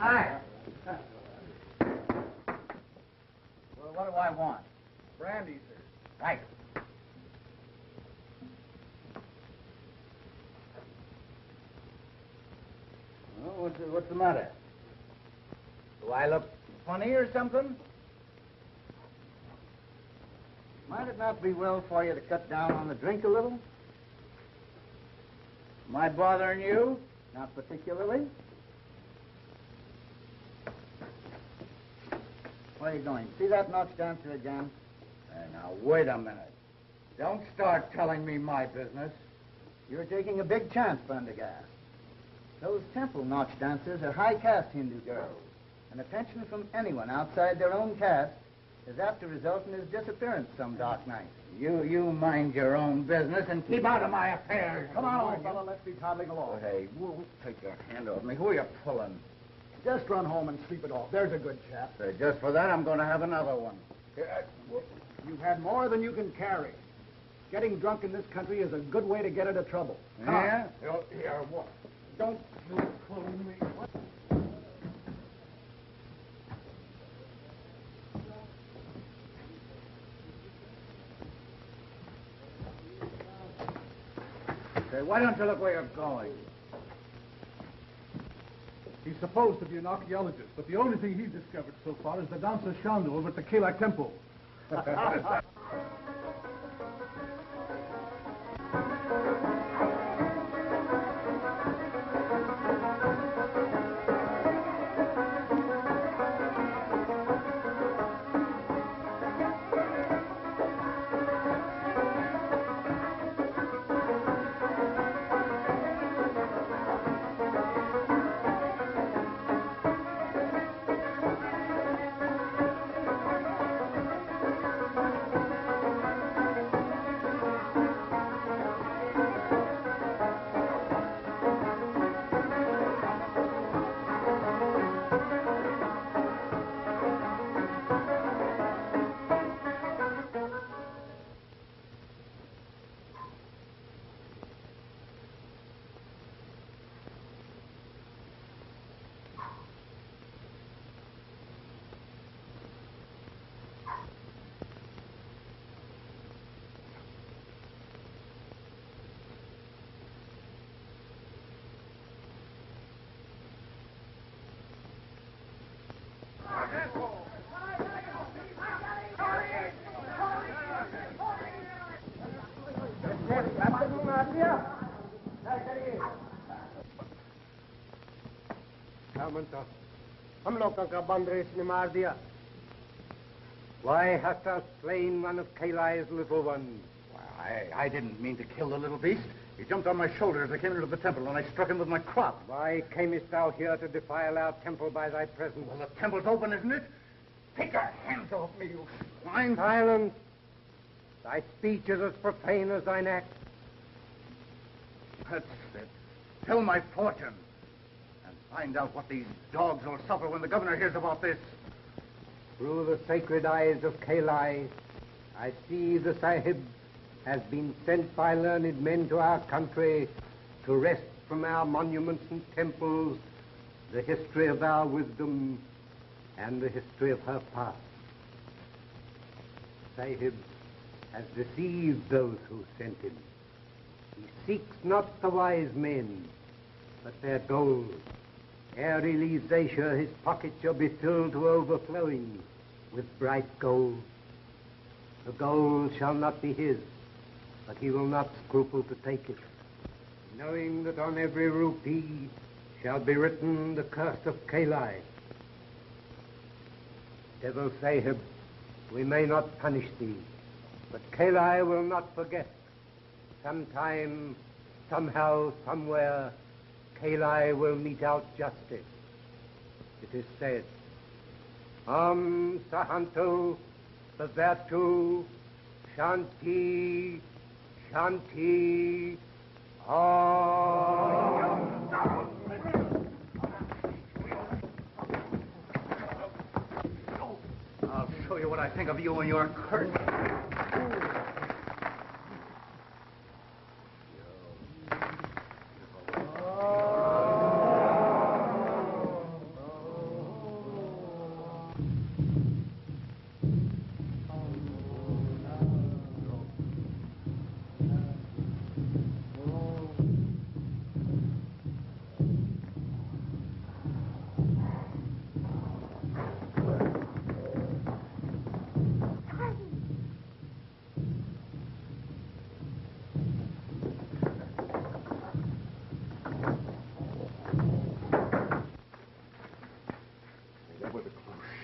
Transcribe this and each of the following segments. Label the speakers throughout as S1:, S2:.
S1: Hi. Well, what do I want?
S2: Brandy, sir.
S1: Right. Well, what's the matter? Do I look funny or something? Might it not be well for you to cut down on the drink a little? Am I bothering you? Not particularly. Where are you going? See that Knox dancer again? Now, wait a minute. Don't start telling me my business. You're taking a big chance, Prendergast. Those temple Knox dancers are high-caste Hindu girls, and attention from anyone outside their own caste is apt to result in his disappearance some dark night. You mind your own business and keep out of my affairs.
S2: Come on, old fellow, let's be toddling along.
S1: Hey, take your hand off me. Who are you pulling?
S2: Just run home and sleep it off. There's a good chap.
S1: Just for that, I'm going to have another one.
S2: You've had more than you can carry. Getting drunk in this country is a good way to get into trouble.
S1: Yeah? Here, what? Don't you pull me. What? Say, why don't you look where you're going?
S3: He's supposed to be an archaeologist, but the only thing he's discovered so far is the dancer Shandu over at the Kela temple.
S4: हम लोगों का बंदरेश ने मार दिया. Why hast thou slain one of Kalai's little ones?
S1: I didn't mean to kill the little beast. He jumped on my shoulder as I came into the temple, and I struck him with my crop.
S4: Why camest thou here to defile our temple by thy presence?
S1: Well, the temple's open, isn't it? Take your hands off me, you swine.
S4: Silence. Thy speech is as profane as thine act.
S1: That's it. Tell my fortune. And find out what these dogs will suffer when the governor hears about this.
S4: Through the sacred eyes of Kalai, I see the Sahib has been sent by learned men to our country to wrest from our monuments and temples the history of our wisdom and the history of her past. Sahib has deceived those who sent him. He seeks not the wise men, but their gold. Ere he leaves Asia, his pocket shall be filled to overflowing with bright gold. The gold shall not be his, but he will not scruple to take it, knowing that on every rupee shall be written the curse of Kalai. Devil Sahib, we may not punish thee, but Kalai will not forget. Sometime, somehow, somewhere, Kalai will mete out justice. It is said, Sahanto, the virtue, Shanti, Shanti, Om.
S1: I'll show you what I think of you and your curse.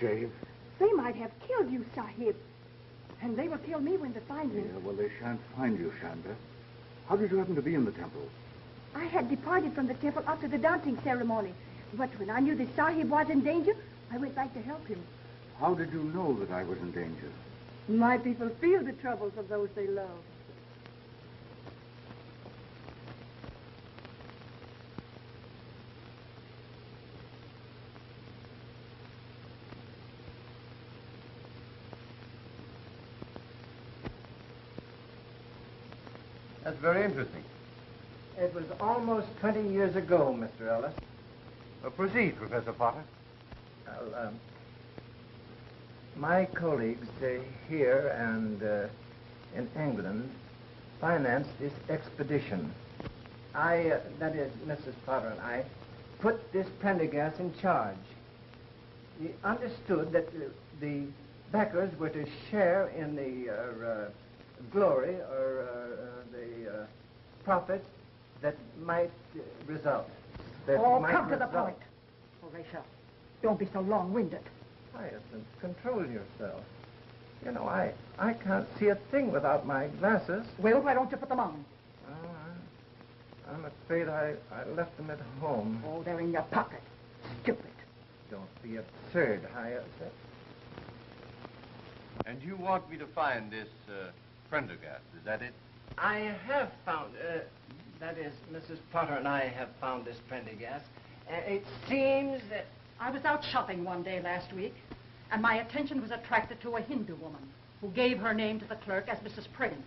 S1: shave.
S5: They might have killed you, Sahib. And they will kill me when they find me.
S1: Yeah, well, they shan't find you, Shanda. How did you happen to be in the temple?
S5: I had departed from the temple after the dancing ceremony. But when I knew that Sahib was in danger, I went back to help him.
S1: How did you know that I was in danger?
S5: My people feel the troubles of those they love.
S6: That's very interesting.
S2: It was almost 20 years ago, Mr. Ellis.
S6: Proceed, Professor Potter.
S2: Well, my colleagues here and in England financed this expedition. That is, Mrs. Potter and I, put this Prendergast in charge. We understood that the backers were to share in the glory or the profit that might result.
S5: Come to the point. Horatio, don't be so long-winded.
S2: Hyacinth, control yourself. You know, I can't see a thing without my glasses.
S5: Well, why don't you put them on?
S2: Oh, I'm afraid I left them at home.
S5: Oh, they're in your pocket. Stupid.
S2: Don't be absurd, Hyacinth.
S6: And you want me to find this Prendergast, is that it?
S2: I have found, that is, Mrs. Potter and I have found this Prendergast. It seems that...
S7: I was out shopping one day last week, and my attention was attracted to a Hindu woman who gave her name to the clerk as Mrs. Prane.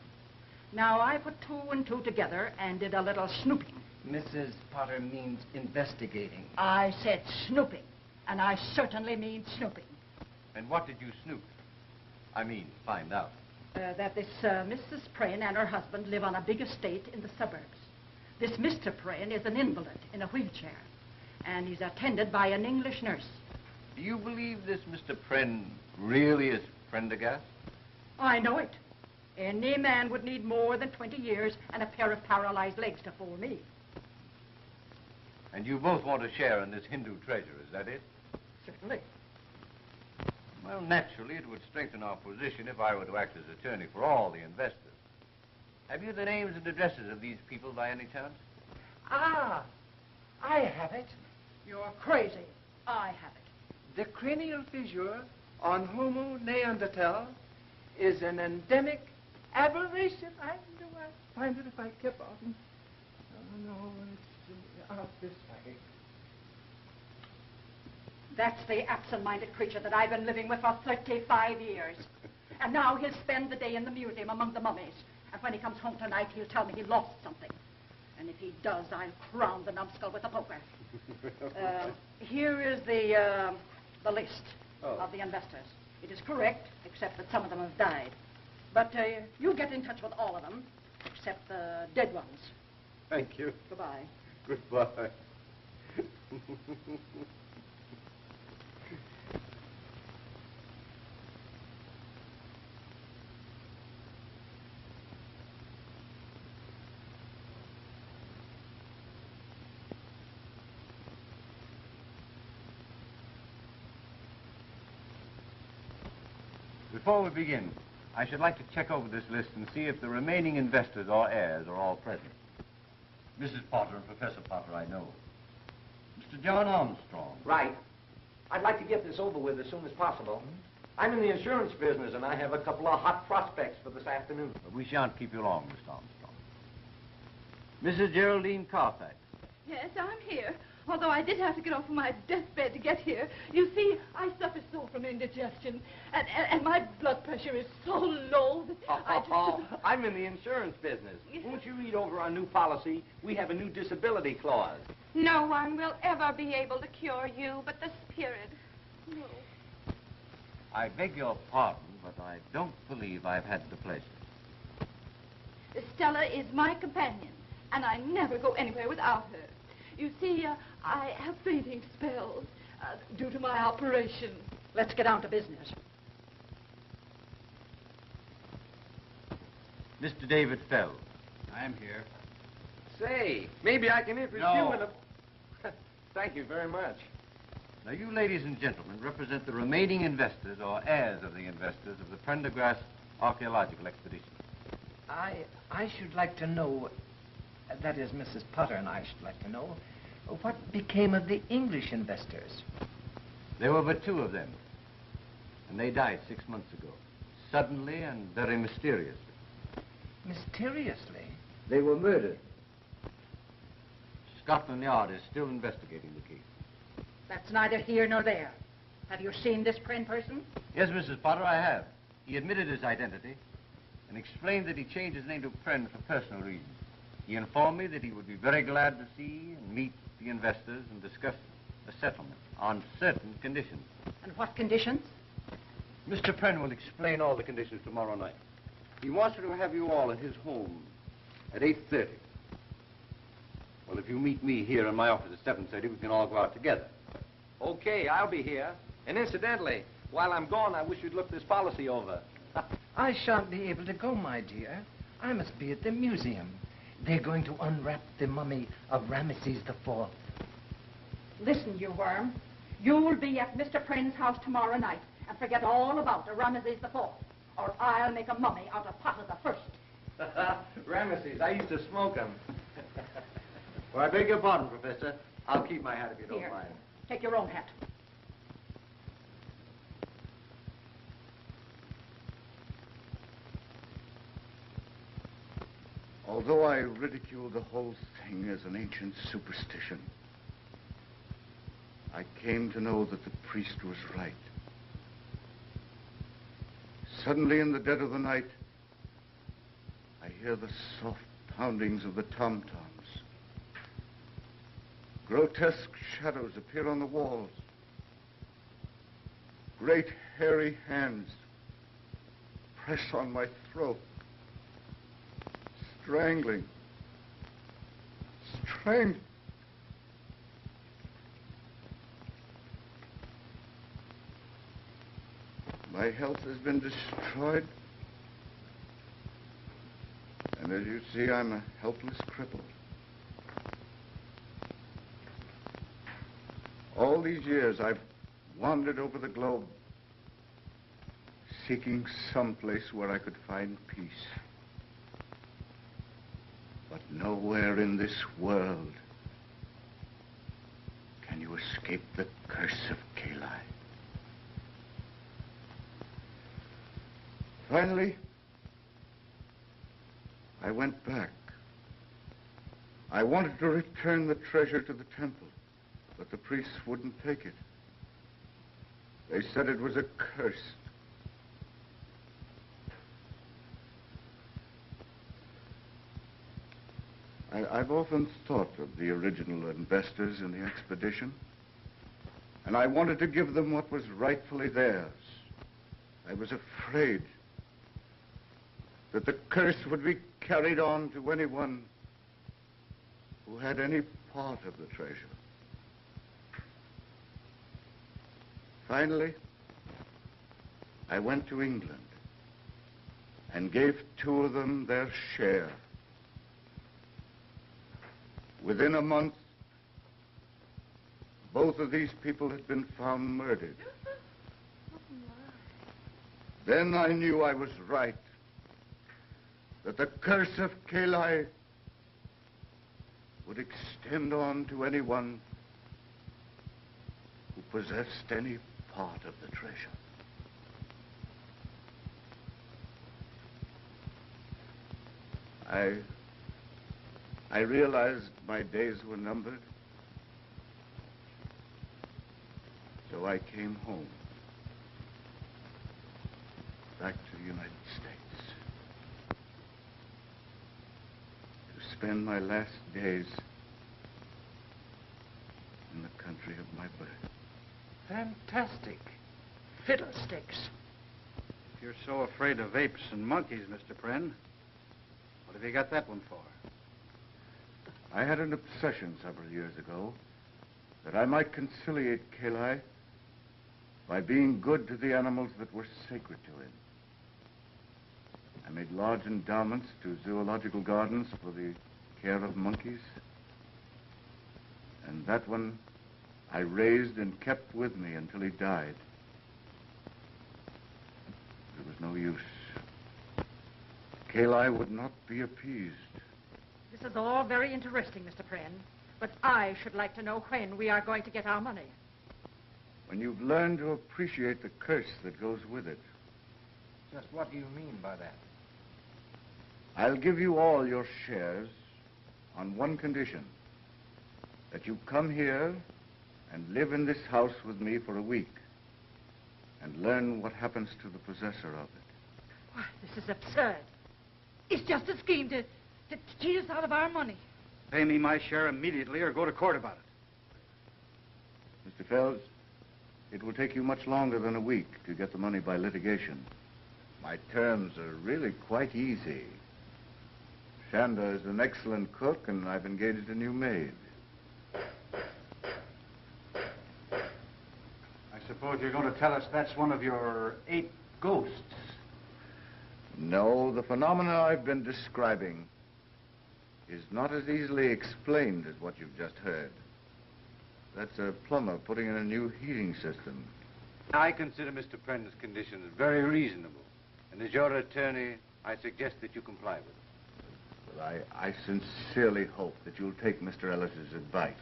S7: Now, I put two and two together and did a little snooping.
S2: Mrs. Potter means investigating.
S7: I said snooping, and I certainly mean snooping.
S6: And what did you snoop? I mean, find out.
S7: That this Mrs. Prane and her husband live on a big estate in the suburbs. This Mr. Prane is an invalid in a wheelchair, and he's attended by an English nurse.
S6: Do you believe this Mr. Pren really is Prendergast?
S7: I know it. Any man would need more than 20 years and a pair of paralyzed legs to fool me.
S6: And you both want to share in this Hindu treasure, is that it?
S7: Certainly.
S6: Well, naturally, it would strengthen our position if I were to act as attorney for all the investors. Have you the names and addresses of these people by any chance?
S2: Ah, I have it.
S7: You're crazy. I have it.
S2: The cranial fissure on Homo neanderthal is an endemic aberration. I know I'd find it if I kept on. Oh, no, it's out this way.
S7: That's the absent-minded creature that I've been living with for 35 years. And now he'll spend the day in the museum among the mummies. And when he comes home tonight, he'll tell me he lost something. And if he does, I'll crown the numbskull with a poker. Here is the list of the investors. It is correct, except that some of them have died. But you get in touch with all of them, except the dead ones.
S6: Thank you.
S7: Goodbye.
S6: Goodbye. Before we begin, I should like to check over this list and see if the remaining investors or heirs are all present. Mrs. Potter and Professor Potter, I know. Mr. John Armstrong.
S8: Right. I'd like to get this over with as soon as possible. I'm in the insurance business, and I have a couple of hot prospects for this afternoon.
S6: But we shan't keep you long, Mr. Armstrong. Mrs. Geraldine Carfax.
S9: Yes, I'm here. Although I did have to get off of my deathbed to get here. You see, I suffer so from indigestion, and my blood pressure is so low that I just...
S8: I'm in the insurance business. Won't you read over our new policy? We have a new disability clause.
S9: No one will ever be able to cure you but the spirit. No.
S6: I beg your pardon, but I don't believe I've had the pleasure.
S9: Stella is my companion, and I never go anywhere without her. You see, I have fainting spells due to my operation.
S7: Let's get down to business.
S6: Mr. David Fell.
S3: I'm here.
S8: Say, maybe I can interest you in a... Thank you very much.
S6: Now, you ladies and gentlemen represent the remaining investors or heirs of the investors of the Prendergast archaeological expedition.
S2: I should like to know, that is, Mrs. Potter and I should like to know, what became of the English investors?
S6: There were but 2 of them, and they died 6 months ago, suddenly and very mysteriously.
S2: Mysteriously?
S6: They were murdered. Scotland Yard is still investigating the case.
S7: That's neither here nor there. Have you seen this Pren person?
S6: Yes, Mrs. Potter, I have. He admitted his identity and explained that he changed his name to Pren for personal reasons. He informed me that he would be very glad to see and meet the investors and discuss a settlement on certain conditions.
S7: And what conditions?
S6: Mr. Pren will explain all the conditions tomorrow night. He wants to have you all at his home at 8:30. Well, if you meet me here in my office at 7:30, we can all go out together.
S8: Okay, I'll be here. And incidentally, while I'm gone, I wish you'd look this policy over.
S2: I shan't be able to go, my dear. I must be at the museum. They're going to unwrap the mummy of Ramesses IV.
S7: Listen, you worm. You'll be at Mr. Pren's house tomorrow night and forget all about the Ramesses IV, or I'll make a mummy out of Potter the First.
S8: Ramesses, I used to smoke them.
S6: Well, I beg your pardon, Professor. I'll keep my hat if you don't
S7: Here,
S6: mind.
S7: take your own hat.
S1: Although I ridicule the whole thing as an ancient superstition, I came to know that the priest was right. Suddenly, in the dead of the night, I hear the soft poundings of the tom-toms. Grotesque shadows appear on the walls. Great hairy hands press on my throat. Strangling. My health has been destroyed. And as you see, I'm a helpless cripple. All these years, I've wandered over the globe, seeking some place where I could find peace. But nowhere in this world can you escape the curse of Kali. Finally, I went back. I wanted to return the treasure to the temple, but the priests wouldn't take it. They said it was accursed. I've often thought of the original investors in the expedition, and I wanted to give them what was rightfully theirs. I was afraid that the curse would be carried on to anyone who had any part of the treasure. Finally, I went to England and gave 2 of them their share. Within a month, both of these people had been found murdered. Then I knew I was right, that the curse of Kali would extend on to anyone who possessed any part of the treasure. I realized my days were numbered, so I came home, back to the United States, to spend my last days in the country of my birth.
S2: Fantastic. Fiddlesticks.
S3: If you're so afraid of apes and monkeys, Mr. Pren, what have you got that one for?
S1: I had an obsession several years ago that I might conciliate Kali by being good to the animals that were sacred to him. I made large endowments to zoological gardens for the care of monkeys. And that one
S10: I raised and kept with me until he died. There was no use. Kayli would not be appeased.
S7: This is all very interesting, Mr. Pren, but I should like to know when we are going to get our money.
S10: When you've learned to appreciate the curse that goes with it.
S2: Just what do you mean by that?
S10: I'll give you all your shares on one condition. That you come here and live in this house with me for a week and learn what happens to the possessor of it.
S7: Why, this is absurd. It's just a scheme to cheat us out of our money.
S1: Pay me my share immediately or go to court about it.
S10: Mr. Fells, it will take you much longer than a week to get the money by litigation. My terms are really quite easy. Shanda is an excellent cook, and I've engaged a new maid.
S1: I suppose you're going to tell us that's one of your 8 ghosts.
S10: No, the phenomena I've been describing is not as easily explained as what you've just heard. That's a plumber putting in a new heating system.
S4: I consider Mr. Prender's conditions very reasonable. And as your attorney, I suggest that you comply with them.
S10: Well, I sincerely hope that you'll take Mr. Ellis's advice.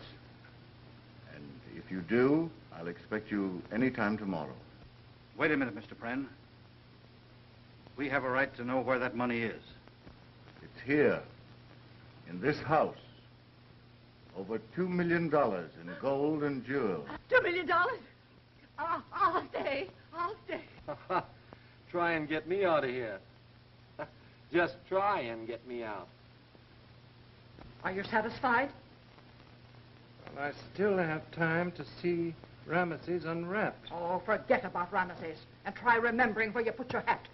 S10: And if you do, I'll expect you any time tomorrow.
S1: Wait a minute, Mr. Pren. We have a right to know where that money is.
S10: It's here, in this house. Over $2 million in gold and jewels.
S9: $2 million? I'll stay. I'll stay.
S8: Try and get me out of here. Just try and get me out.
S7: Are you satisfied?
S2: Well, I still have time to see Ramesses unwrapped.
S7: Oh, forget about Ramesses and try remembering where you put your hat.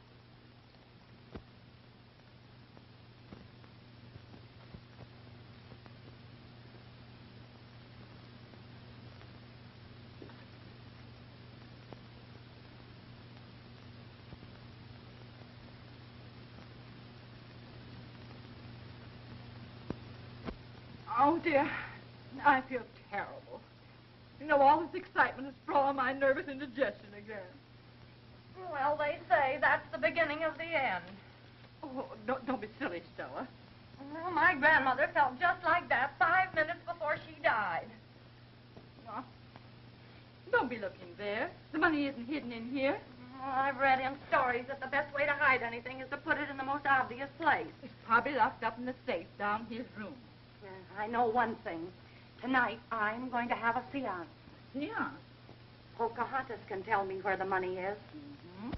S9: Oh, dear. I feel terrible. You know, all this excitement has brought on my nervous indigestion again.
S11: Well, they say that's the beginning of the end.
S9: Oh, don't be silly, Stella.
S11: Well, my grandmother felt just like that 5 minutes before she died.
S9: Well, don't be looking there. The money isn't hidden in here.
S11: Well, I've read in stories that the best way to hide anything is to put it in the most obvious place.
S9: It's probably locked up in the safe down his room.
S11: I know one thing. Tonight, I'm going to have a seance.
S9: Yeah.
S11: Pocahontas can tell me where the money is.
S9: Mm-hmm.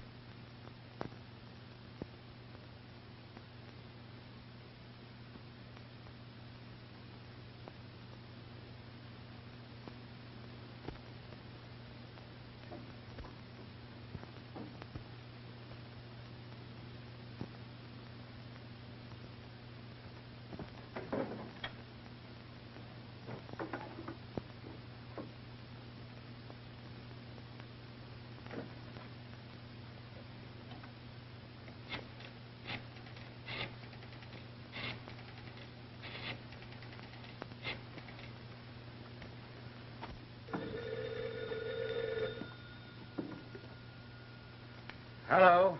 S1: Hello.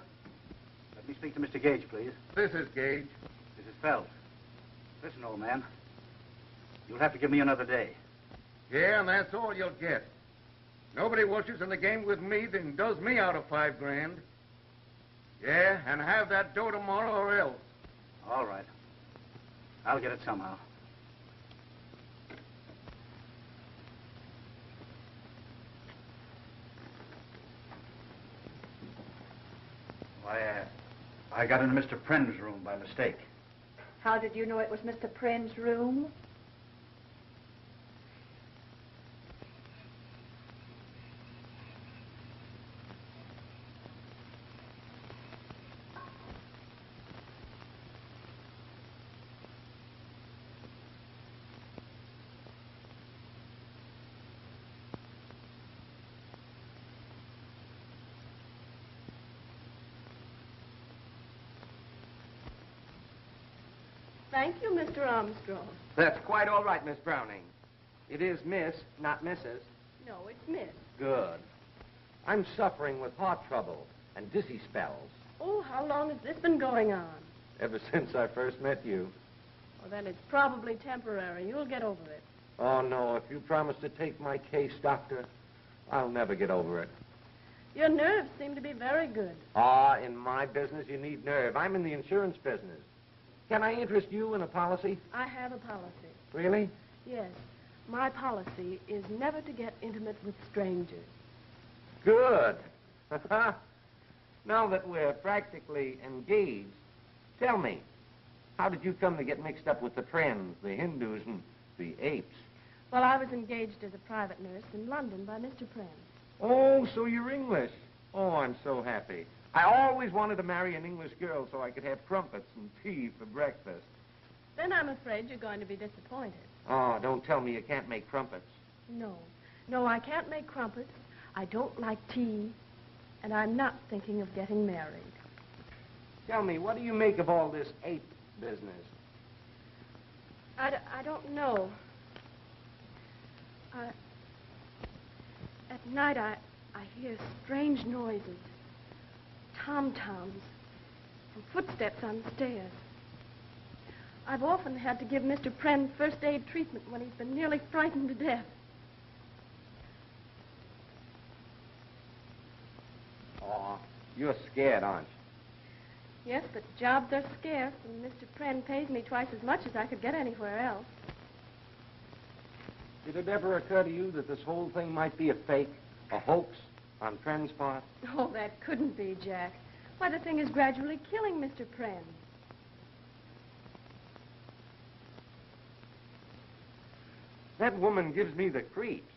S1: Let me speak to Mr. Gage, please.
S10: This is Gage.
S1: This is Feld. Listen, old man. You'll have to give me another day.
S12: Yeah, and that's all you'll get. Nobody wishes in the game with me than does me out of $5 grand. Yeah, and have that dough tomorrow or else.
S1: All right. I'll get it somehow. I got into Mr. Pren's room by mistake.
S5: How did you know it was Mr. Pren's room?
S11: Thank you, Mr. Armstrong.
S2: That's quite all right, Miss Browning. It is Miss, not Mrs.
S13: No, it's Miss.
S8: Good. I'm suffering with heart trouble and dizzy spells.
S13: Oh, how long has this been going on?
S8: Ever since I first met you.
S13: Well, then it's probably temporary. You'll get over it.
S8: Oh, no, if you promise to take my case, Doctor, I'll never get over it.
S13: Your nerves seem to be very good.
S8: Ah, in my business, you need nerve. I'm in the insurance business. Can I interest you in a policy?
S13: I have a policy.
S8: Really?
S13: Yes. My policy is never to get intimate with strangers.
S8: Good. Now that we're practically engaged, tell me, how did you come to get mixed up with the Friends, the Hindus, and the apes?
S13: Well, I was engaged as a private nurse in London by Mr. Prenn.
S8: Oh, so you're English. Oh, I'm so happy. I always wanted to marry an English girl so I could have crumpets and tea for breakfast.
S13: Then I'm afraid you're going to be disappointed.
S8: Oh, don't tell me you can't make crumpets.
S13: No, I can't make crumpets. I don't like tea. And I'm not thinking of getting married.
S8: Tell me, what do you make of all this ape business?
S13: I don't know. At night, I hear strange noises. Tom-toms and footsteps on the stairs. I've often had to give Mr. Prenn first aid treatment when he's been nearly frightened to death.
S8: Oh, you're scared, aren't you?
S13: Yes, but jobs are scarce, and Mr. Prenn pays me twice as much as I could get anywhere else.
S8: Did it ever occur to you that this whole thing might be a fake, a hoax on Prenn's part?
S13: Oh, that couldn't be, Jack. Why, the thing is gradually killing Mr. Prenn.
S8: That woman gives me the creeps.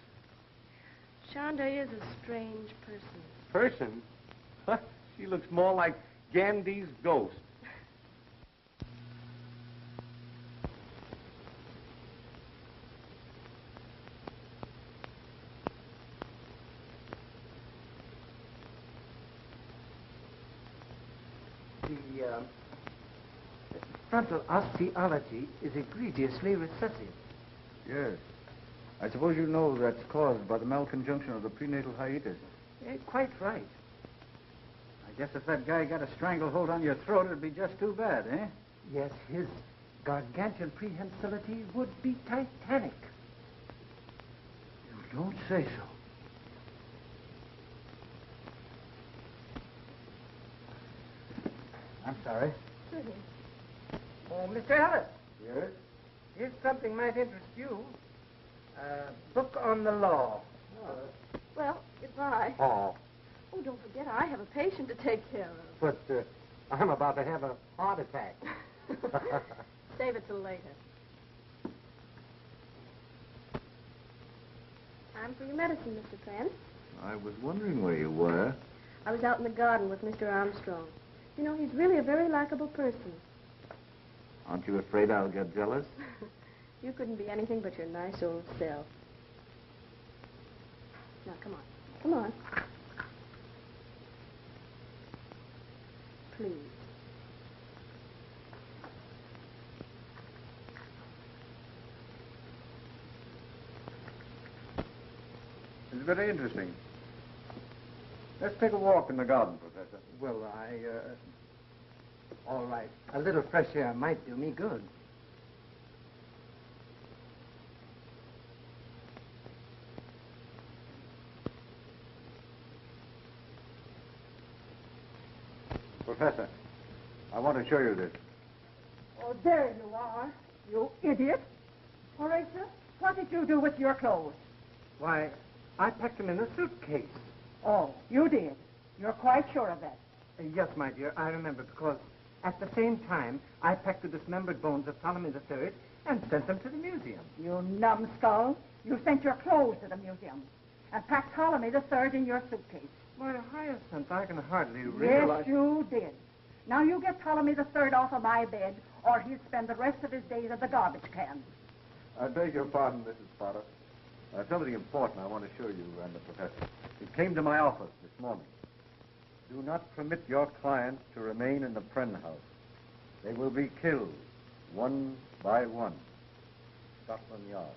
S13: Shonda is a strange person.
S8: Person? Huh? She looks more like Gandhi's ghost.
S2: The frontal osteology is egregiously recessive.
S10: Yes. I suppose you know that's caused by the malconjunction of the prenatal hiatus.
S2: Quite right.
S1: I guess if that guy got a stranglehold on your throat, it'd be just too bad, eh?
S2: Yes, his gargantuan prehensility would be titanic.
S1: You don't say so. I'm sorry.
S2: Oh, Mr. Ellis.
S10: Yes?
S2: Here's something might interest you. A book on the law.
S13: Well, goodbye.
S8: Oh,
S13: Oh, don't forget, I have a patient to take care of.
S8: but I'm about to have a heart attack.
S13: Save it till later. Time for your medicine, Mr. Prenn.
S10: I was wondering where you were.
S13: I was out in the garden with Mr. Armstrong. You know, he's really a very likable person.
S10: Aren't you afraid I'll get jealous?
S13: You couldn't be anything but your nice old self. Now, come on. Come on. Please.
S10: It's very interesting. Let's take a walk in the garden, Professor.
S2: Well, all right. A little fresh air might do me good.
S10: Professor, I want to show you this.
S14: Oh, there you are, you idiot. Horatio, what did you do with your clothes?
S2: Why, I packed them in a suitcase.
S14: Oh, you did. You're quite sure of that.
S2: Yes, my dear, I remember, because at the same time, I packed the dismembered bones of Ptolemy III and sent them to the museum.
S14: You numbskull. You sent your clothes to the museum and packed Ptolemy III in your suitcase.
S2: My Hyacinth, I can hardly realize...
S14: Yes, you did. Now you get Ptolemy III off of my bed, or he'll spend the rest of his days at the garbage can.
S10: I beg your pardon, Mrs. Potter. Something important I want to show you and the professor. It came to my office this morning. Do not permit your client to remain in the Prenn house. They will be killed, one by one. Scotland Yard.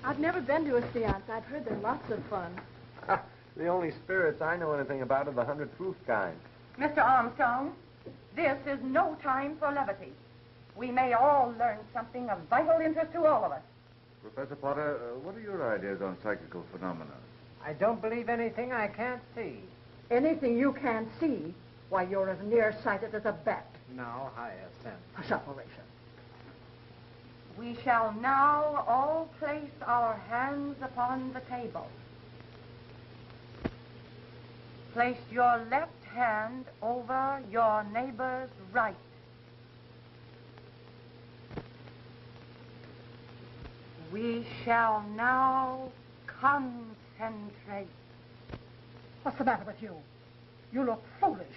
S13: I've never been to a seance. I've heard they're lots of fun.
S8: The only spirits I know anything about are the 100 proof kind.
S14: Mr. Armstrong, this is no time for levity. We may all learn something of vital interest to all of us.
S10: Professor Potter, what are your ideas on psychical phenomena?
S2: I don't believe anything I can't see.
S14: Anything you can't see, why, you're as nearsighted as a bat.
S2: Now, higher sense.
S14: A separation. We shall now all place our hands upon the table. Place your left hand over your neighbor's right. We shall now concentrate.
S15: What's the matter with you? You look foolish.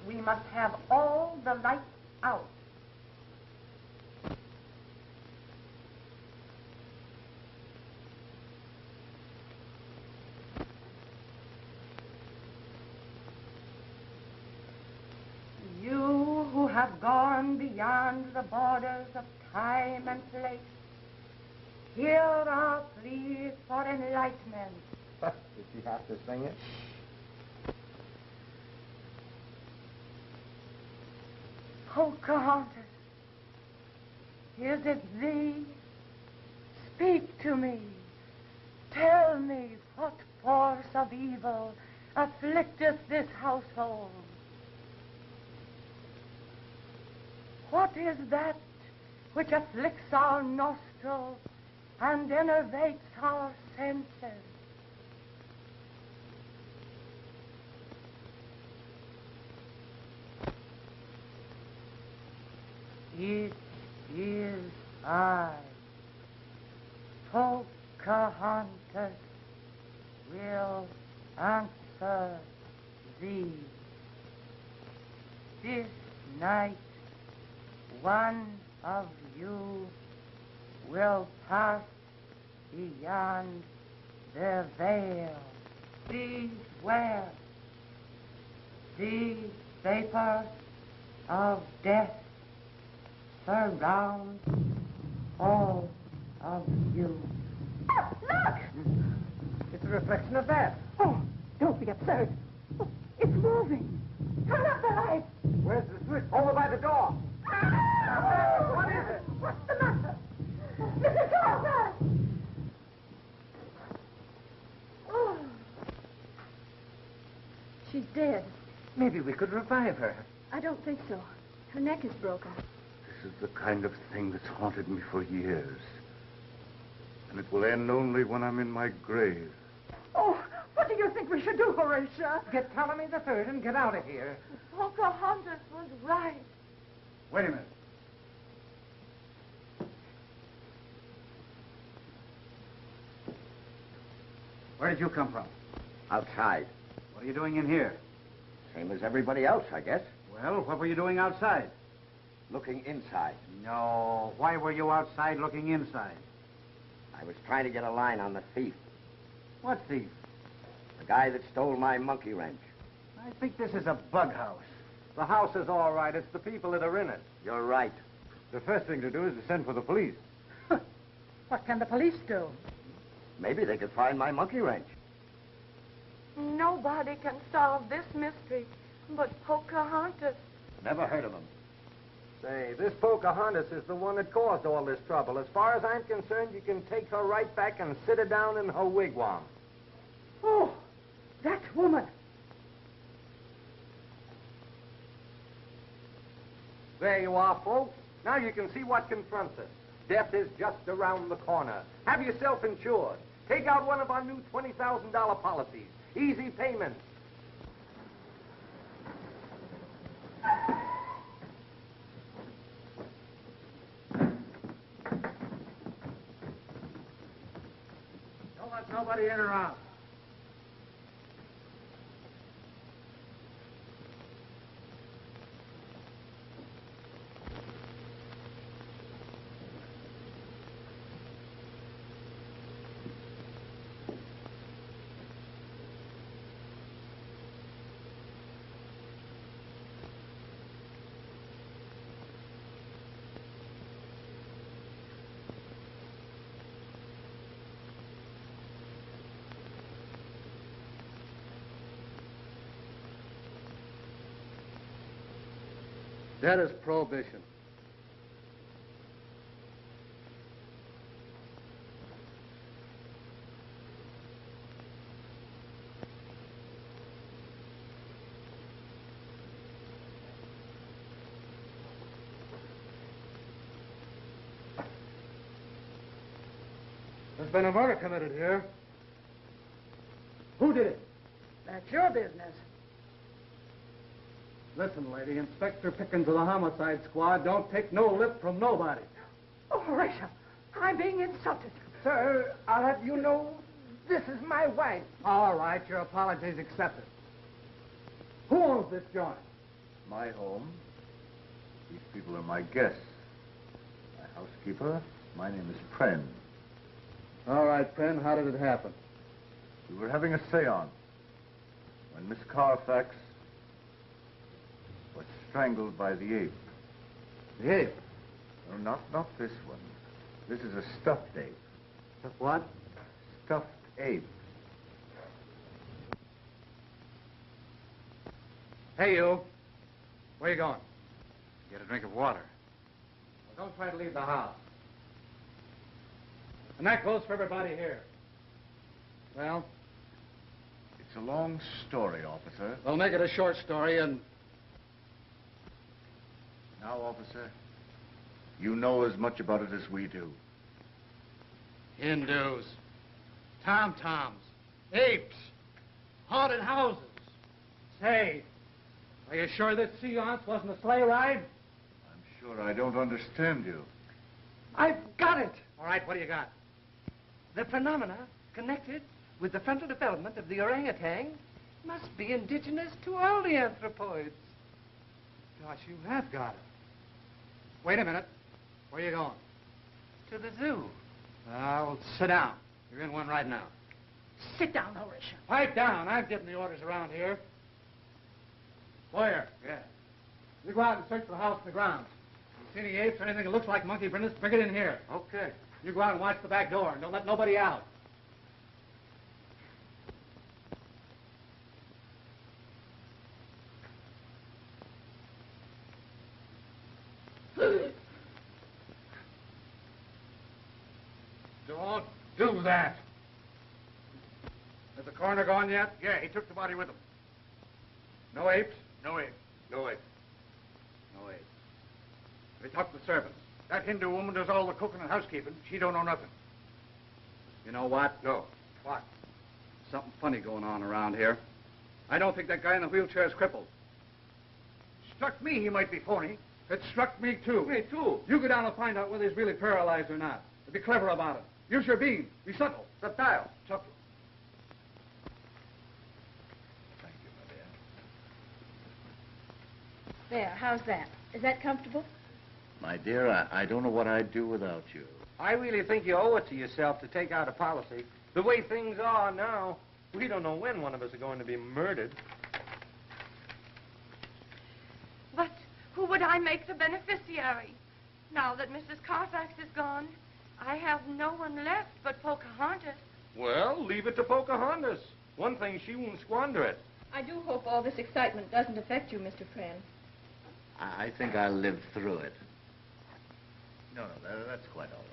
S14: We must have all the lights out. You who have gone beyond the borders of time and place, here are pleas for enlightenment.
S8: Did she have to sing it?
S14: Pocahontas, is it thee? Speak to me. Tell me what force of evil afflicteth this household. What is that which afflicts our nostrils and enervates our senses? It is I, Pocahontas, will answer thee. This night one of you will pass beyond the veil. Beware. The vapor of death surround all of you.
S15: Oh, look!
S2: It's a reflection of that.
S15: Oh, don't be absurd. Oh, it's moving. Turn up the light.
S2: Where's the switch? Over by the door.
S15: What is it? What's the matter? Mrs. Carter!
S13: Oh. She's dead.
S2: Maybe we could revive her.
S13: I don't think so. Her neck is broken.
S10: This is the kind of thing that's haunted me for years. And it will end only when I'm in my grave.
S15: Oh, what do you think we should do, Horatia?
S2: Get Ptolemy the Third and get out of here.
S13: Pocahontas was right.
S1: Wait a minute. Where did you come from?
S16: Outside.
S1: What are you doing in here?
S16: Same as everybody else, I guess.
S1: Well, what were you doing outside?
S16: Looking inside.
S1: No. Why were you outside looking inside?
S16: I was trying to get a line on the thief.
S1: What thief?
S16: The guy that stole my monkey wrench.
S1: I think this is a bug house.
S8: The house is all right. It's the people that are in it.
S16: You're right.
S10: The first thing to do is to send for the police.
S15: What can the police do?
S16: Maybe they could find my monkey wrench.
S13: Nobody can solve this mystery but Pocahontas.
S16: Never heard of him.
S8: Say, this Pocahontas is the one that caused all this trouble. As far as I'm concerned, you can take her right back and sit her down in her wigwam.
S15: Oh, that woman.
S8: There you are, folks. Now you can see what confronts us. Death is just around the corner. Have yourself insured. Take out one of our new $20,000 policies. Easy payments.
S1: Don't let nobody in or out.
S3: That is prohibition. There's been a murder committed here. Who did it?
S14: That's your business.
S3: Listen, lady, Inspector Pickens of the Homicide Squad don't take no lip from nobody.
S14: Oh, Horatio, I'm being insulted.
S2: Sir, I'll have you know this is my wife.
S3: All right, your apologies accepted. Who owns this joint?
S10: My home. These people are my guests. My housekeeper. My name is Pren.
S3: All right, Pren, how did it happen?
S10: We were having a seance when Miss Carfax was strangled by the ape.
S3: The ape?
S10: No, not this one. This is a stuffed ape.
S3: What?
S10: Stuffed ape.
S3: Hey, you. Where you going?
S6: Get a drink of water.
S3: Well, don't try to leave the house. And that goes for everybody here. Well?
S10: It's a long story, officer.
S3: We'll make it a short story and...
S10: Now, officer, you know as much about it as we do.
S3: Hindus, tom-toms, apes, haunted houses. Say, are you sure this seance wasn't a sleigh ride?
S10: I'm sure I don't understand you.
S2: I've got it.
S3: All right, what do you got?
S2: The phenomena connected with the frontal development of the orangutan must be indigenous to all the anthropoids.
S3: Gosh, you have got it. Wait a minute. Where are you going?
S2: To the zoo.
S3: Well, sit down. You're in one right now.
S14: Sit down, Horatio.
S3: Pipe down. I'm giving the orders around here. Boyer. Yeah. You go out and search for the house and the grounds. If you see any apes or anything that looks like monkey printers, bring it in here.
S2: Okay.
S3: You go out and watch the back door and don't let nobody out. Don't do that. Has the coroner gone yet?
S12: Yeah, he took the body with him.
S3: No apes?
S12: No ape. No ape.
S3: No apes. Have you talked to the servants?
S12: That Hindu woman does all the cooking and housekeeping. She don't know nothing.
S3: You know what?
S12: No. What?
S3: Something funny going on around here. I don't think that guy in the wheelchair is crippled.
S12: Struck me he might be phony.
S3: It struck me, too.
S12: Me, too.
S3: You go down and find out whether he's really paralyzed or not. And be clever about it. Use your beam. Be subtle.
S12: Subtle.
S3: Subtle.
S10: Thank you, my dear.
S5: There, how's that? Is that comfortable?
S10: My dear, I don't know what I'd do without you.
S2: I really think you owe it to yourself to take out a policy. The way things are now, we don't know when one of us are going to be murdered.
S11: But who would I make the beneficiary? Now that Mrs. Carfax is gone, I have no one left but Pocahontas.
S2: Well, leave it to Pocahontas. One thing, she won't squander it.
S13: I do hope all this excitement doesn't affect you, Mr. Pren.
S10: I think I'll live through it. No, that's quite all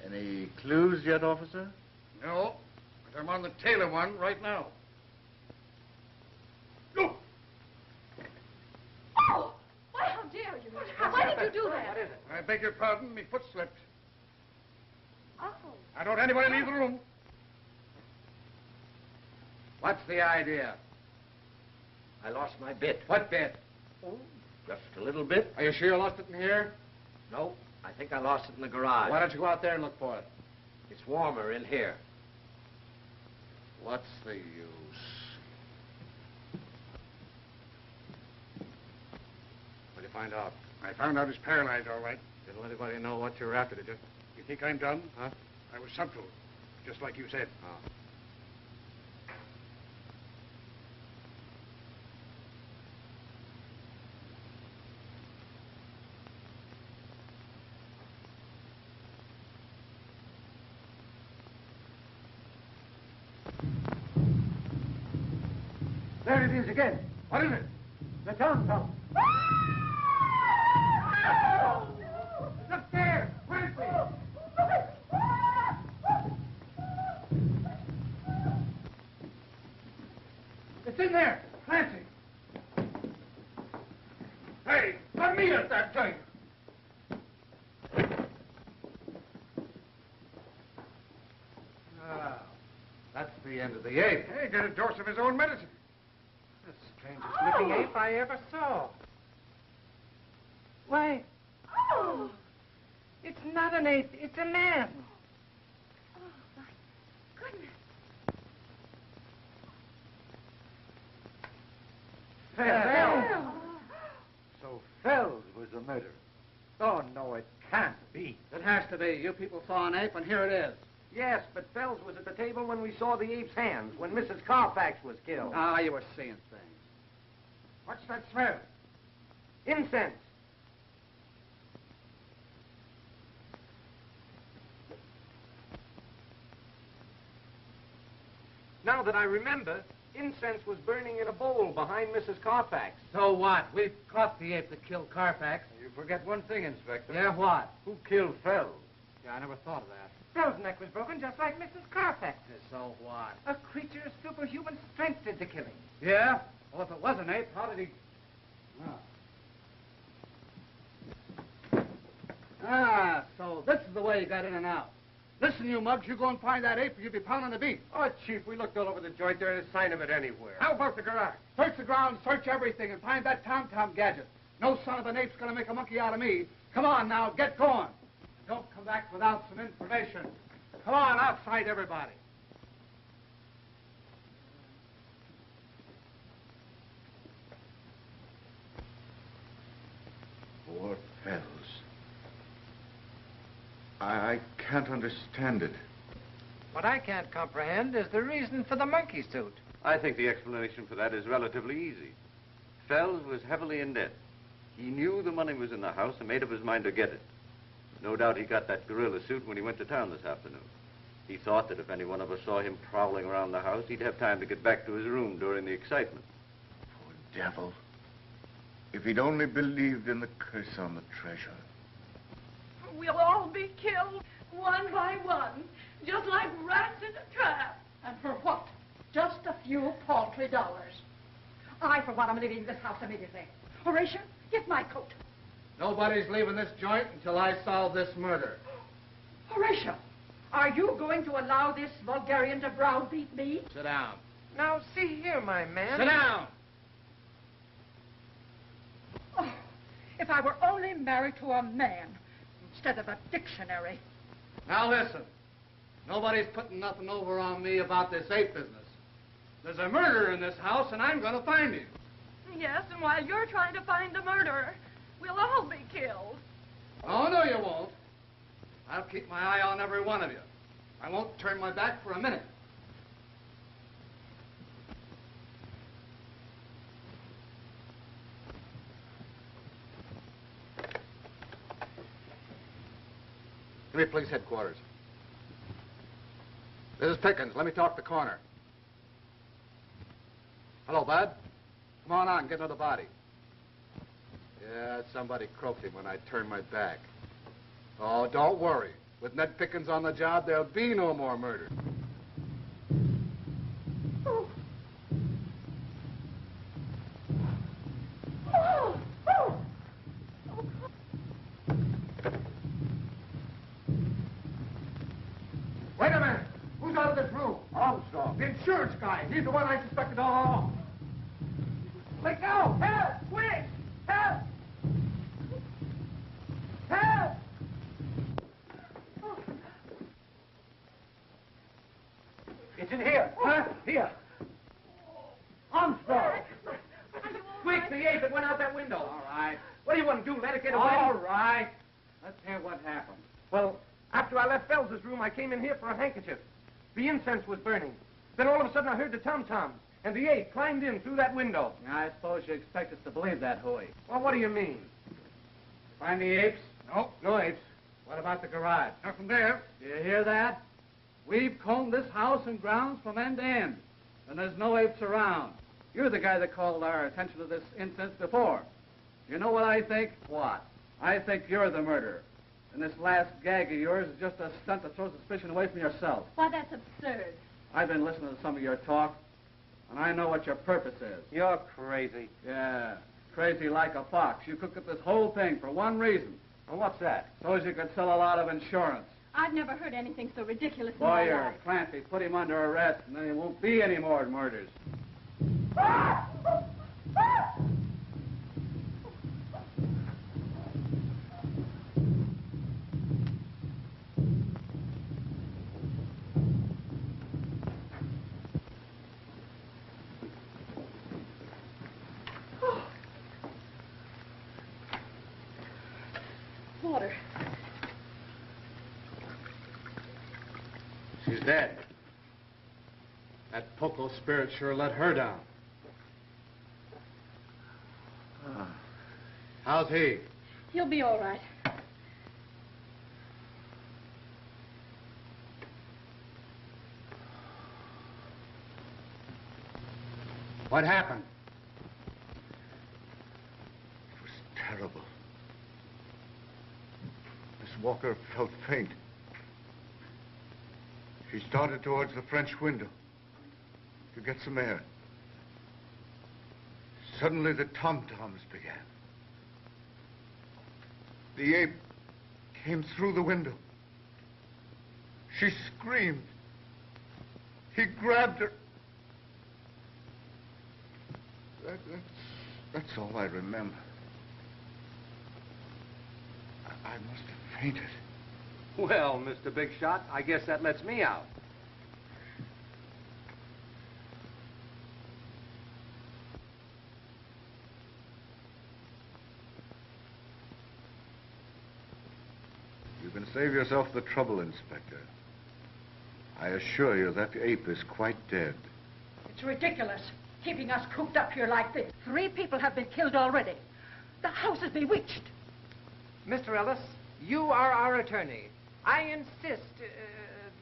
S10: right. Any clues yet, officer?
S12: No, but I'm on the tail of one right now. No!
S9: Oh! Why, how dare you? Why did you do that?
S2: What is it?
S12: I beg your pardon, me foot slipped.
S9: Oh.
S12: I don't anybody leave the room.
S3: What's the idea?
S16: I lost my bit.
S3: What bit?
S16: Oh, just a little bit.
S3: Are you sure you lost it in here?
S16: No, I think I lost it in the garage.
S3: Why don't you go out there and look for it?
S16: It's warmer in here.
S3: What's the use? What did you find out?
S12: I found out he's paralyzed, all right.
S3: Didn't let anybody know what you were after, did you?
S12: You think I'm done?
S3: Huh?
S12: I was subtle, just like you said.
S3: Oh.
S2: There it is again.
S12: What is it?
S3: The tom-tom. It's upstairs. Quickly. It's in there. Clancy.
S12: Hey, let me at that thing.
S3: Ah, that's the end of the ape.
S12: Hey, get a dose of his own medicine.
S2: The strangest looking ape I ever saw. Why, it's not an ape, it's a man.
S9: Oh, my goodness.
S2: Fells.
S1: So Fells was the murderer. Oh, no, it can't be.
S3: It has to be. You people saw an ape, and here it is.
S8: Yes, but Fells was at the table when we saw the ape's hands, when Mrs. Carfax was killed.
S3: Ah, you were seeing things.
S12: What's that smell?
S8: Incense. Now that I remember, incense was burning in a bowl behind Mrs. Carfax.
S3: So what? We've caught the ape that killed Carfax.
S12: You forget one thing, Inspector.
S3: Yeah, what?
S12: Who killed Fells?
S3: Yeah, I never thought of that.
S2: Fell's neck was broken just like Mrs. Carfax's.
S3: So what?
S2: A creature of superhuman strength did the killing.
S3: Yeah? Well, if it was an ape, how did he... Ah, so this is the way you got in and out. Listen, you mugs, you go and find that ape or you'll be pounding the beat.
S12: Oh, Chief, we looked all over the joint. There ain't a sign of it anywhere.
S3: How about the garage? Search the ground, search everything, and find that tom-tom gadget. No son of an ape's gonna make a monkey out of me. Come on now, get going. Don't come back without some information. Come on, outside everybody.
S10: Poor Fells. I can't understand it.
S2: What I can't comprehend is the reason for the monkey suit.
S6: I think the explanation for that is relatively easy. Fells was heavily in debt. He knew the money was in the house and made up his mind to get it. No doubt he got that gorilla suit when he went to town this afternoon. He thought that if any one of us saw him prowling around the house, he'd have time to get back to his room during the excitement.
S10: Poor devil. If he'd only believed in the curse on the treasure.
S9: We'll all be killed one by one, just like rats in a trap.
S7: And for what? Just a few paltry dollars. I, for one, am leaving this house immediately. Horatio, get my coat.
S3: Nobody's leaving this joint until I solve this murder.
S7: Horatio, are you going to allow this vulgarian to browbeat me?
S3: Sit down.
S2: Now, see here, my man.
S3: Sit down!
S7: Oh, if I were only married to a man instead of a dictionary.
S3: Now listen, nobody's putting nothing over on me about this ape business. There's a murderer in this house, and I'm going to find him.
S11: Yes, and while you're trying to find the murderer, we'll all be killed.
S3: Oh, no, you won't. I'll keep my eye on every one of you. I won't turn my back for a minute. Give me police headquarters. This is Pickens. Let me talk the corner. Hello, Bud. Come on out and get another body. Yeah, somebody croaked him when I turned my back. Oh, don't worry. With Ned Pickens on the job, there'll be no more murder.
S9: Oh. Oh. Oh.
S3: Wait a minute. Who's out of this room? Armstrong. The insurance guy. He's the one I suspected all along. Let go! Help! Quick! Help! Help!
S8: It's in here. Huh? Here. Armstrong. Quick, the ape that went out that window.
S3: All right.
S8: What do you want to do? Let it get away?
S3: All right. Let's hear what happened.
S8: Well, after I left Fells's room, I came in here for a handkerchief. The incense was burning. Then all of a sudden I heard the tom-toms, and the ape climbed in through that window.
S3: I suppose you expect us to believe that, Huey.
S8: Well, what do you mean?
S3: Find the apes?
S8: No, no apes.
S3: What about the garage?
S12: Nothing there.
S3: Do you hear that? We've combed this house and grounds from end to end, and there's no apes around. You're the guy that called our attention to this instance before. You know what I think?
S8: What?
S3: I think you're the murderer. And this last gag of yours is just a stunt to throw suspicion away from yourself.
S9: Why, that's absurd.
S3: I've been listening to some of your talk, and I know what your purpose is.
S8: You're crazy.
S3: Yeah, crazy like a fox. You cooked up this whole thing for one reason.
S8: Well, what's that?
S3: So as you could sell a lot of insurance.
S9: I've never heard anything so ridiculous in
S3: Boy,
S9: my
S3: you're
S9: life.
S3: Clancy. Put him under arrest, and then there won't be any more murders.
S9: Water.
S3: She's dead. That Poco spirit sure let her down. How's he?
S9: He'll be all right.
S3: What happened?
S10: It was terrible. Miss Walker felt faint. She started towards the French window to get some air. Suddenly, the tom-toms began. The ape came through the window. She screamed. He grabbed her. That's all I remember. I must have fainted.
S8: Well, Mr. Big Shot, I guess that lets me out.
S10: You can save yourself the trouble, Inspector. I assure you that ape is quite dead.
S7: It's ridiculous, keeping us cooped up here like this. 3 people have been killed already. The house is bewitched.
S2: Mr. Ellis, you are our attorney. I insist,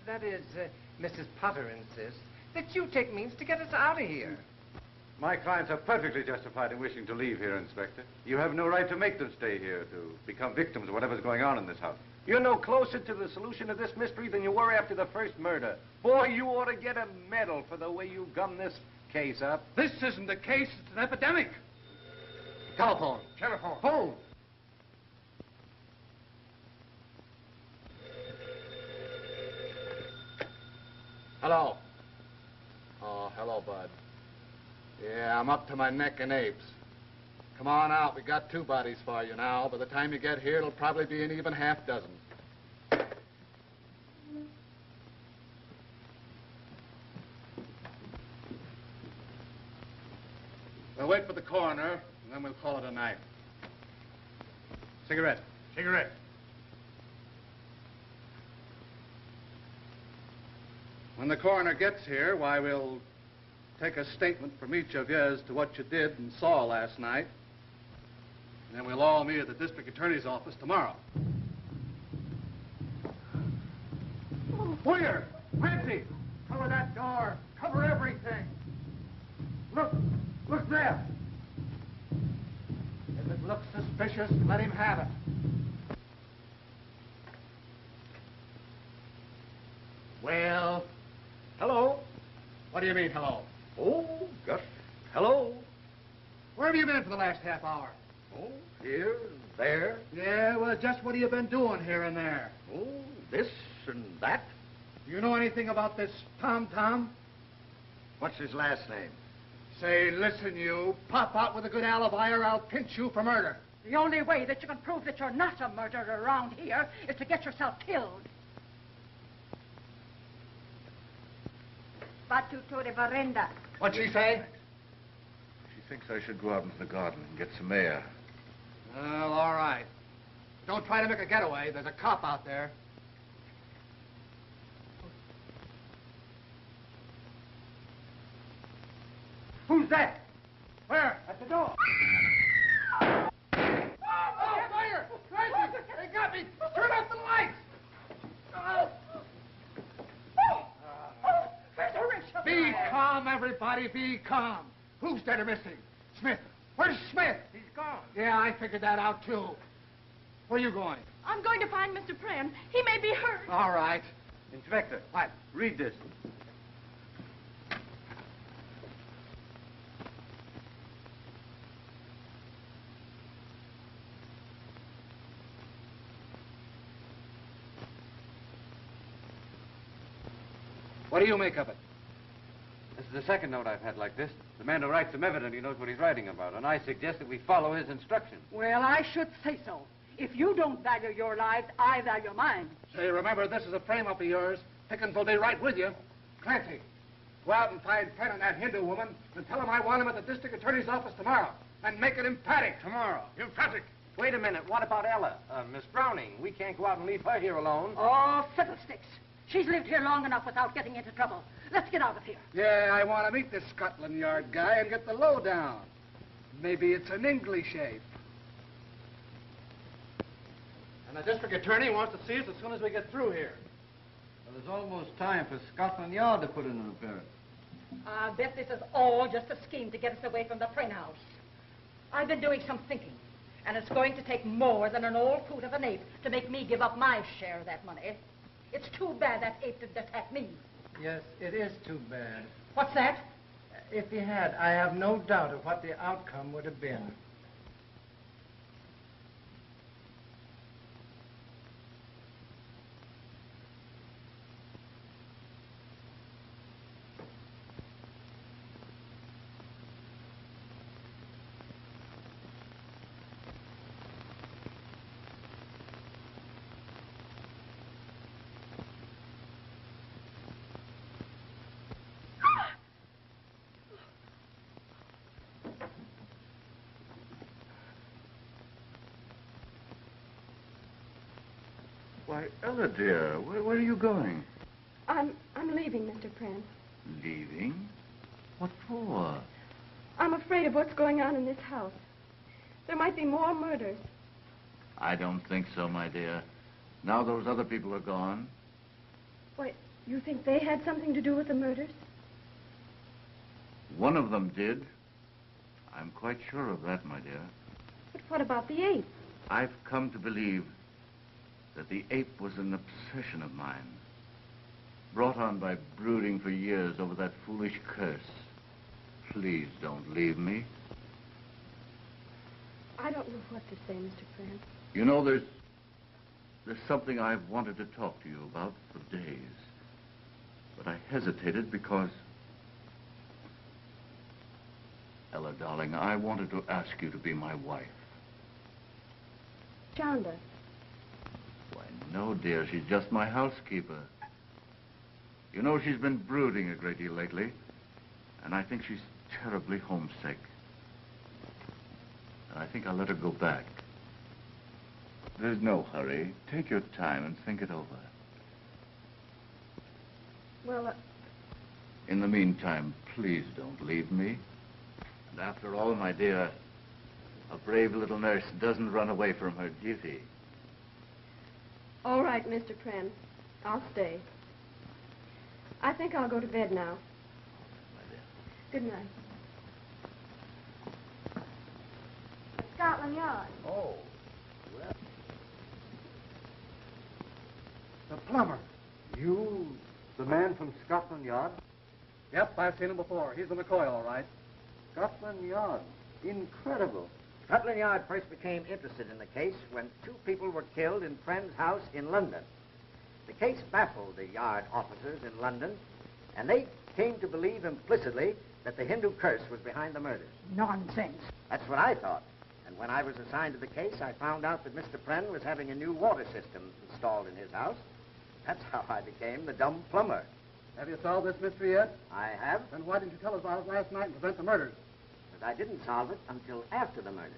S2: that is, Mrs. Potter insists, that you take means to get us out of here.
S6: My clients are perfectly justified in wishing to leave here, Inspector. You have no right to make them stay here to become victims of whatever's going on in this house.
S8: You're no closer to the solution of this mystery than you were after the first murder. Boy, you ought to get a medal for the way you gummed this case up.
S3: This isn't a case, it's an epidemic. Telephone.
S8: Telephone.
S3: Phone. Hello. Oh, hello, Bud. Yeah, I'm up to my neck in apes. Come on out. We got 2 bodies for you now. By the time you get here, it'll probably be an even half dozen. We'll wait for the coroner, and then we'll call it a night. Cigarette.
S12: Cigarette.
S3: When the coroner gets here, why, we'll take a statement from each of you as to what you did and saw last night. And then we'll all meet at the district attorney's office tomorrow.
S12: Where? Clancy! Cover that door. Cover everything. Look. Look there.
S3: If it looks suspicious, let him have it. Well,
S8: Hello?
S3: what do you mean, hello?
S8: Oh, just hello.
S3: Where have you been for the last half hour?
S8: Oh, here and there.
S3: Yeah, well, just what have you been doing here and there?
S8: Oh, this and that.
S3: Do you know anything about this Tom?
S16: What's his last name?
S3: Say, listen, you. Pop out with a good alibi or I'll pinch you for murder.
S7: The only way that you can prove that you're not a murderer around here is to get yourself killed.
S5: Batutore Varenda.
S3: What'd she say?
S10: She thinks I should go out into the garden and get some air.
S3: Well, all right. Don't try to make a getaway. There's a cop out there.
S12: Who's that?
S3: Where?
S12: At the door.
S3: Oh, fire! Clancy! They got me! Turn off the lights! Be calm, everybody. Be calm. Who's dead or missing? Smith. Where's Smith?
S12: He's gone.
S3: Yeah, I figured that out, too. Where are you going?
S9: I'm going to find Mr. Pren. He may be hurt.
S3: All right.
S6: Inspector.
S3: What?
S6: Read this.
S3: What do you make of it?
S6: This is the second note I've had like this. The man who writes them evidently knows what he's writing about, and I suggest that we follow his instructions.
S7: Well, I should say so. If you don't value your lives, I value mine.
S3: Say, remember, this is a frame-up of yours. Pickens will be right with you. Clancy, go out and find Penn and that Hindu woman and tell him I want him at the district attorney's office tomorrow. And make it emphatic.
S12: Tomorrow. Emphatic.
S8: Wait a minute. What about Ella? Miss Browning. We can't go out and leave her here alone.
S7: Oh, fiddlesticks. She's lived here long enough without getting into trouble. Let's get out of here.
S3: Yeah, I want to meet this Scotland Yard guy and get the lowdown. Maybe it's an English ape. And the district attorney wants to see us as soon as we get through here.
S6: Well, there's almost time for Scotland Yard to put in an appearance.
S7: I bet this is all just a scheme to get us away from the Pren house. I've been doing some thinking, and it's going to take more than an old coot of an ape to make me give up my share of that money. It's too bad that ape didn't attack me.
S2: Yes, it is too bad.
S7: What's that?
S2: If he had, I have no doubt of what the outcome would have been.
S10: Why, Ella, dear, where are you going?
S13: I'm leaving, Mr. Pren.
S10: Leaving? What for?
S13: I'm afraid of what's going on in this house. There might be more murders.
S10: I don't think so, my dear. Now those other people are gone.
S13: Why, you think they had something to do with the murders?
S10: One of them did. I'm quite sure of that, my dear.
S13: But what about the ape?
S10: I've come to believe that the ape was an obsession of mine, brought on by brooding for years over that foolish curse. Please don't leave me.
S13: I don't know what to say, Mr. Pren.
S10: You know, there's something I've wanted to talk to you about for days, but I hesitated because... Ella, darling, I wanted to ask you to be my wife.
S13: Chandler.
S10: Why, no, dear, she's just my housekeeper. You know, she's been brooding a great deal lately, and I think she's terribly homesick. And I think I'll let her go back. There's no hurry. Take your time and think it over.
S13: Well,
S10: In the meantime, please don't leave me. And after all, my dear, a brave little nurse doesn't run away from her duty.
S13: all right, Mr. Pren. I'll stay. I think I'll go to bed now. Good night. Scotland Yard.
S3: Oh, well. The plumber.
S8: You, the man from Scotland Yard?
S3: Yep, I've seen him before. He's the McCoy, all right.
S8: Scotland Yard. Incredible.
S2: Scotland Yard first became interested in the case when two people were killed in Friend's house in London. The case baffled the Yard officers in London, and they came to believe implicitly that the Hindu curse was behind the murders.
S7: Nonsense.
S2: That's what I thought. And when I was assigned to the case, I found out that Mr. Pren was having a new water system installed in his house. That's how I became the dumb plumber.
S3: Have you solved this mystery yet?
S2: I have.
S3: Then why didn't you tell us about it last night and prevent the murders?
S2: But I didn't solve it until after the murders.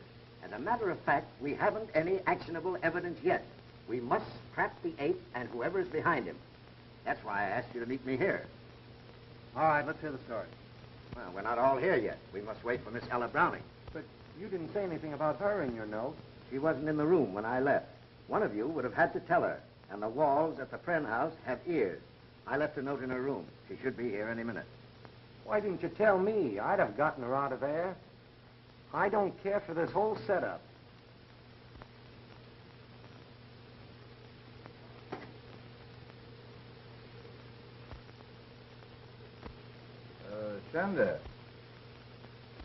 S2: As a matter of fact, we haven't any actionable evidence yet. We must trap the ape and whoever's behind him. That's why I asked you to meet me here.
S3: All right, let's hear the story.
S2: Well, we're not all here yet. We must wait for Miss Ella Browning.
S8: But you didn't say anything about her in your note.
S2: She wasn't in the room when I left. One of you would have had to tell her. And the walls at the Pren house have ears. I left a note in her room. She should be here any minute.
S8: Why didn't you tell me? I'd have gotten her out of there. I don't care for this whole setup.
S10: Shanda,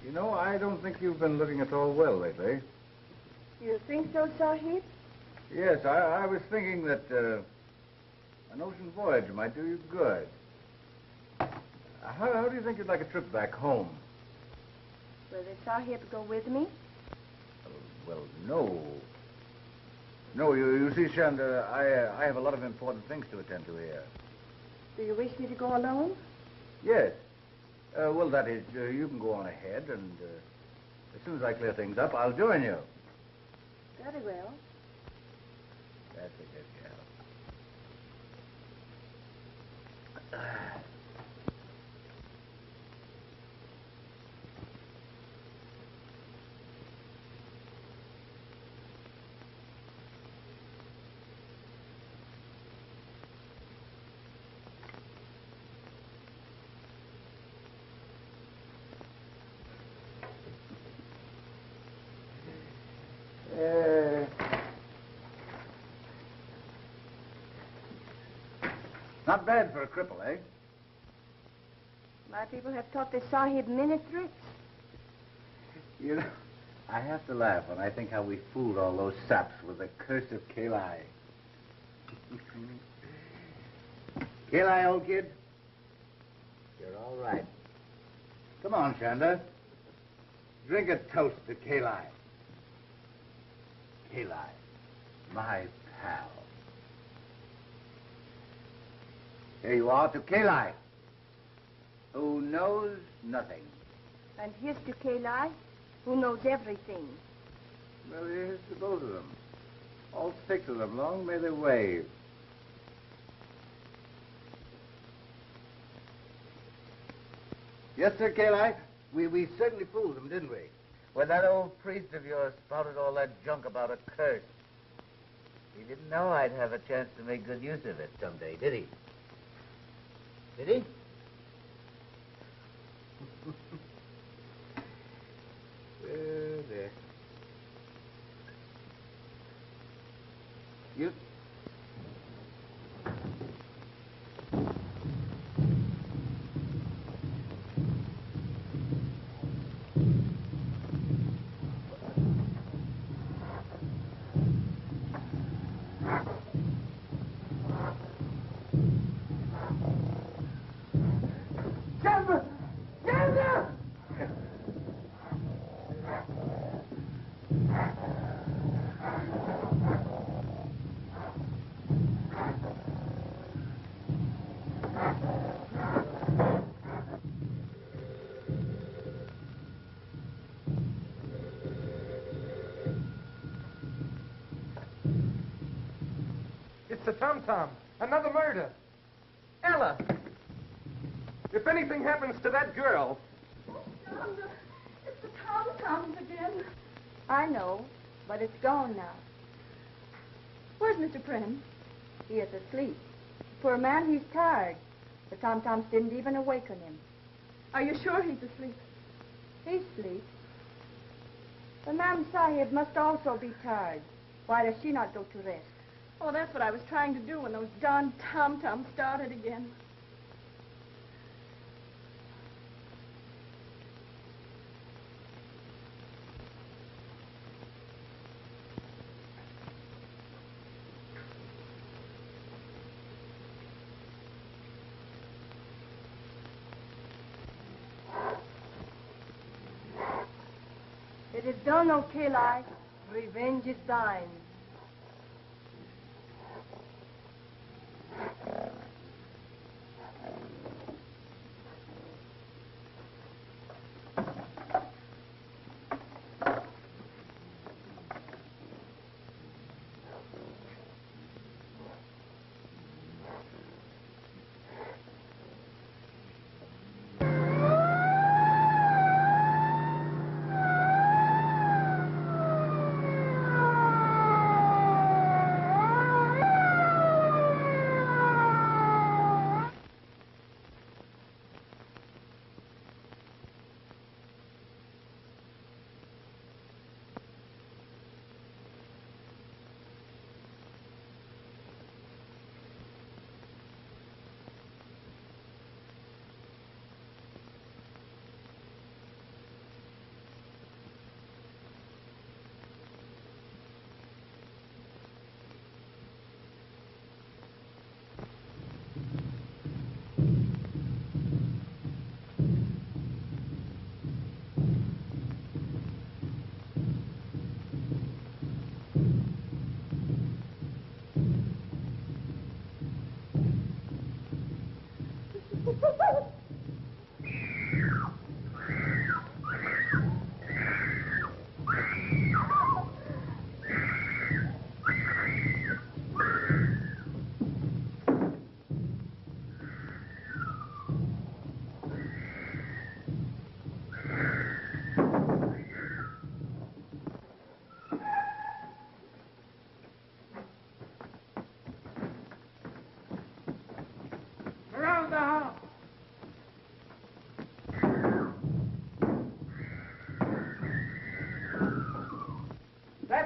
S10: you know, I don't think you've been looking at all well lately.
S5: You think so, Sahib?
S10: Yes, I was thinking that an ocean voyage might do you good. How do you think you'd like a trip back home?
S5: Will the Sahib go with me?
S10: Well, no. No, you see, Shanda, I have a lot of important things to attend to here.
S5: Do you wish me to go alone?
S10: Yes. Well, that is, you can go on ahead, and as soon as I clear things up, I'll join you.
S5: Very well.
S10: That's a good girl. Not bad for a cripple, eh?
S5: My people have taught the Sahib many tricks.
S10: You know, I have to laugh when I think how we fooled all those saps with the curse of Kalai. Kalai, old kid, you're all right. Come on, Shanda. Drink a toast to Kalai. Kalai, my pal. Here you are, to Kalai, who knows nothing.
S5: And here's to Kalai, who knows everything.
S10: Well, here's to both of them. All 6 of them. Long may they wave. Yes, sir, Kalai. We certainly fooled them, didn't we? When that old priest of yours spouted all that junk about a curse. He didn't know I'd have a chance to make good use of it someday, did he? Did he? There. You...
S8: It's the tom-tom. Another murder. Ella! If anything happens to that girl...
S9: Shonda, it's the tom-toms again.
S5: I know, but it's gone now.
S9: Where's Mr. Pren?
S5: He is asleep. Poor man, he's tired. The tom-toms didn't even awaken him.
S9: Are you sure he's asleep?
S5: He's asleep. The Ma'am Sahib must also be tired. Why does she not go to rest?
S9: Oh, that's what I was trying to do when those darn tom-toms started again.
S5: It is done, O Kalai. Revenge is thine.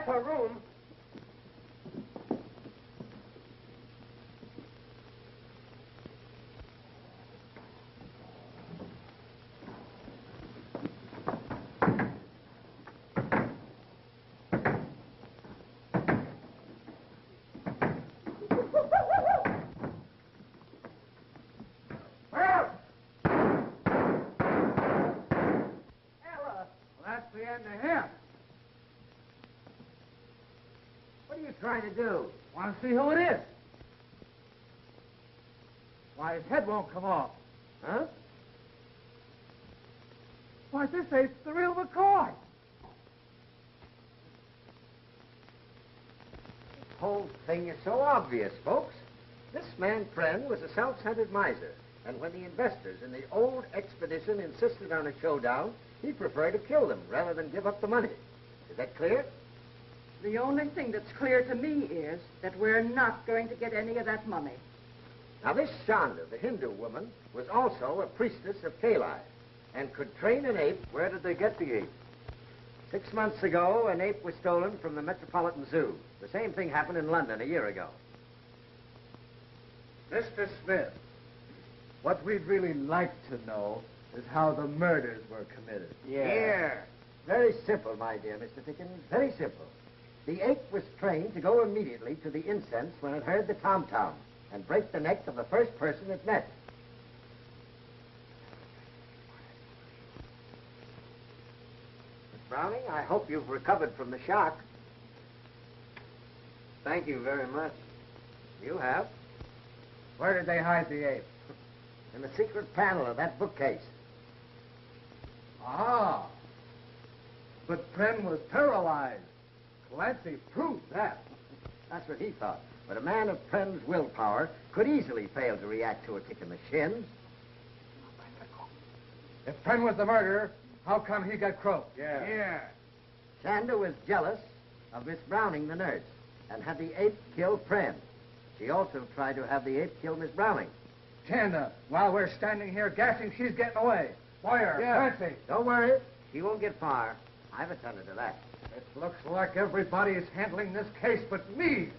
S2: upper room.
S3: That's the end of him.
S2: What are you trying to do?
S3: Want to see who it is? Why, his head won't come off.
S2: Huh?
S3: Why, this ape's the real McCoy.
S2: The whole thing is so obvious, folks. This man, Pren, was a self-centered miser. And when the investors in the old expedition insisted on a showdown, he preferred to kill them rather than give up the money. Is that clear?
S7: The only thing that's clear to me is that we're not going to get any of that money.
S2: Now, this Shonda, the Hindu woman, was also a priestess of Kali and could train an ape.
S8: Where did they get the ape?
S2: 6 months ago, an ape was stolen from the Metropolitan Zoo. The same thing happened in London a year ago.
S3: Mr. Smith, what we'd really like to know is how the murders were committed.
S2: Here. Very simple, my dear Mr. Pickens. Very simple. The ape was trained to go immediately to the incense when it heard the tom-tom and break the neck of the first person it met. Miss Browning, I hope you've recovered from the shock.
S8: Thank you very much.
S2: You have.
S3: Where did they hide the ape?
S2: In the secret panel of that bookcase.
S3: Ah. But Pren was paralyzed. Clancy proved that.
S2: That's what he thought. But a man of Pren's willpower could easily fail to react to a kick in the shins.
S3: If Pren was the murderer, how come he got croaked?
S2: Yeah. Shonda was jealous of Miss Browning, the nurse, and had the ape kill Pren. She also tried to have the ape kill Miss Browning.
S3: Shonda, while we're standing here gassing, she's getting away. Boyer, Clancy.
S2: Don't worry. She won't get far. I've attended to that.
S3: It looks like everybody is handling this case but me.